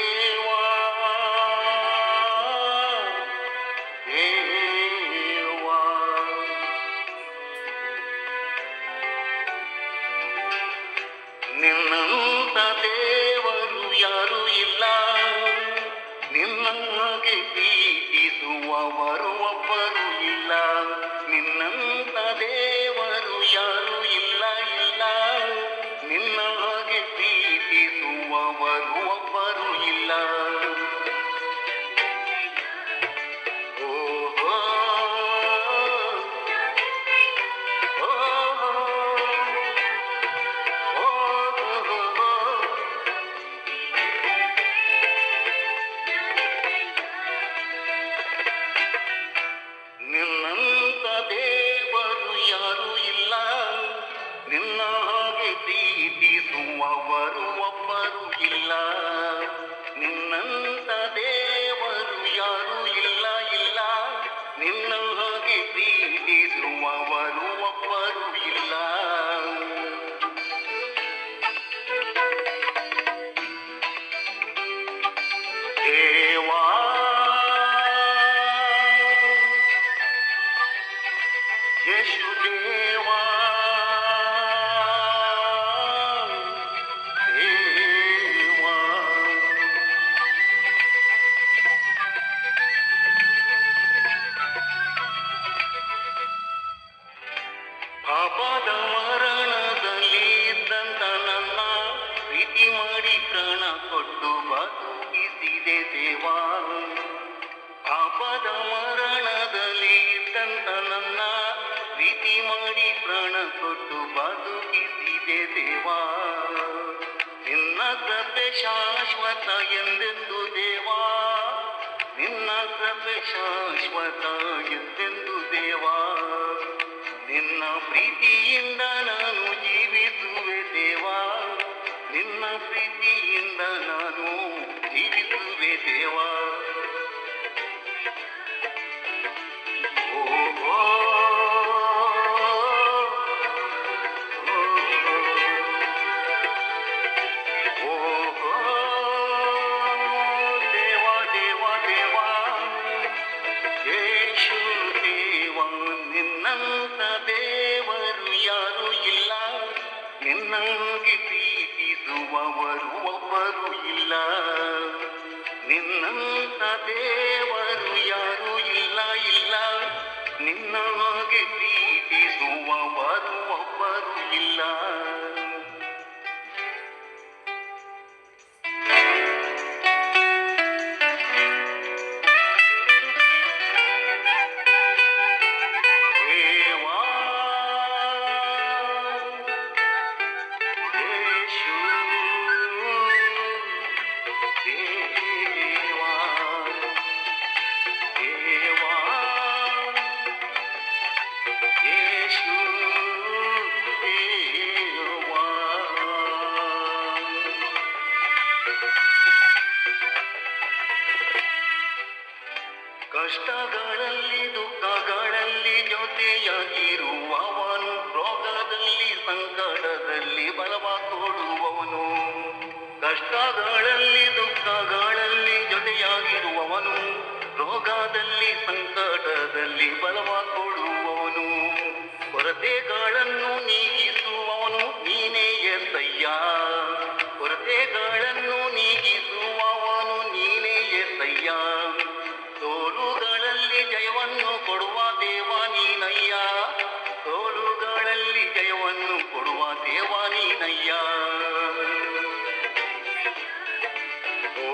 ದೇವಾ ದೇವಾ ನಿನ್ನಂತ ದೇವರು ಯಾರು ಇಲ್ಲ, ನಿನ್ನ ಹಾಗೆ ಪ್ರೀತಿಸುವವರು ಒಬ್ಬರು ಇಲ್ಲ. ನಿನ್ನಂತ ದೇವರು ಯಾರು ಇಲ್ಲ ಇಲ್ಲ, ನಿನ್ನ ಹಾಗೆ ಪ್ರೀತಿಸುವವರು ಒಬ್ಬರು ಇಲ್ಲ. ಓಹೋ ನಿನ್ನಂತ ದೇವರು ಯಾರು ಇಲ್ಲ, ನಿನ್ನ ಹಾಗೆ ಪ್ರೀತಿಸುವವರು ಒಬ್ಬರು ಇಲ್ಲ. ನಿನ್ನಂತ ದೇವರು ಯಾರು ಇಲ್ಲ ಇಲ್ಲ, ನಿನ್ನ ಹಾಗೆ ಪ್ರೀತಿಸುವವರು ಒಬ್ಬರು ಇಲ್ಲ. ದೇವಾ ಯೇಸುದೇವಾ ದೇವಾ ಪಾಪದ ಮರಣದಲ್ಲಿ ಇದ್ದಂತ ನನ್ನ ಪ್ರೀತಿ ಮಾಡಿ ಪ್ರಾಣ ಕೊಟ್ಟು ಬದುಕಿಸಿದೆ ದೇವಾ. ಪಾಪದ ಮರಣದಲ್ಲಿ ಇದ್ದಂತ ನನ್ನ ಪ್ರೀತಿ ಮಾಡಿ ಪ್ರಾಣ ಕೊಟ್ಟು ಬದುಕಿಸಿದೆ ದೇವಾ. ನಿನ್ನ ಕೃಪೆ ಶಾಶ್ವತ ಎಂದೆಂದು ದೇವಾ, ನಿನ್ನ ಕೃಪೆ ಶಾಶ್ವತ ಎಂದೆಂದು ದೇವಾ. ನಿನ್ನ ಪ್ರೀತಿಯಿಂದ ನಾನು ಜೀವಿಸುವೆ ದೇವಾ, ನಿನ್ನ ಪ್ರೀತಿಯಿಂದ ನಾನು ಜೀವಿಸುವೆ ದೇವಾ. ಓಹೋ ಓಹೋ ದೇವಾ ದೇವಾ ದೇವಾ ಯೇಸು ದೇವಾ. ನಿನ್ನಂತ ದೇವರು ಯಾರು ಇಲ್ಲ, ನಿನ್ನಂಗೆ ಪ್ರೀತಿಸುವವರು ಒಬ್ಬರು ಇಲ್ಲ. ನಿನ್ನಂತ ದೇವರು ಯಾರು ಇಲ್ಲ ಇಲ್ಲ, ನಿನ್ನ ಹಾಗೆ ಪ್ರೀತಿಸುವವರು ಒಬ್ಬರು ಇಲ್ಲ. ದೇವಾ ಯೇಸು ದೇವಾ ದೇವಾ ಯೇಸು ದೇವಾ. ಕಷ್ಟಗಳಲ್ಲಿ ದುಃಖಗಳಲ್ಲಿ ಜೊತೆಯಾಗಿರುವವನು, ರೋಗದಲ್ಲಿ ಸಂಕಟದಲ್ಲಿ ಬಲವ ಕೊಡುವವನು. ಕಷ್ಟಗಳಲ್ಲಿ ದುಃಖಗಳಲ್ಲಿ ಜೊತೆಯಾಗಿರುವವನು, ರೋಗದಲ್ಲಿ ಸಂಕಟದಲ್ಲಿ ಬಲವ ಕೊಡುವವನು. ಕೊರತೆಗಳನ್ನು ನೀಗಿಸುವವನು ನೀನೇ యేసయ్య, ಕೊರತೆಗಳನ್ನು ನೀಗಿಸುವವನು ನೀನೇ యేసయ్ಯ. ಸೋಲುಗಳಲ್ಲಿ ಜಯವನ್ನು ಕೊಡುವ ದೇವ ನೀನಯ್ಯ, ಸೋಲುಗಳಲ್ಲಿ ಜಯವನ್ನು ಕೊಡುವ ದೇವ ನೀನಯ್ಯ. ಓ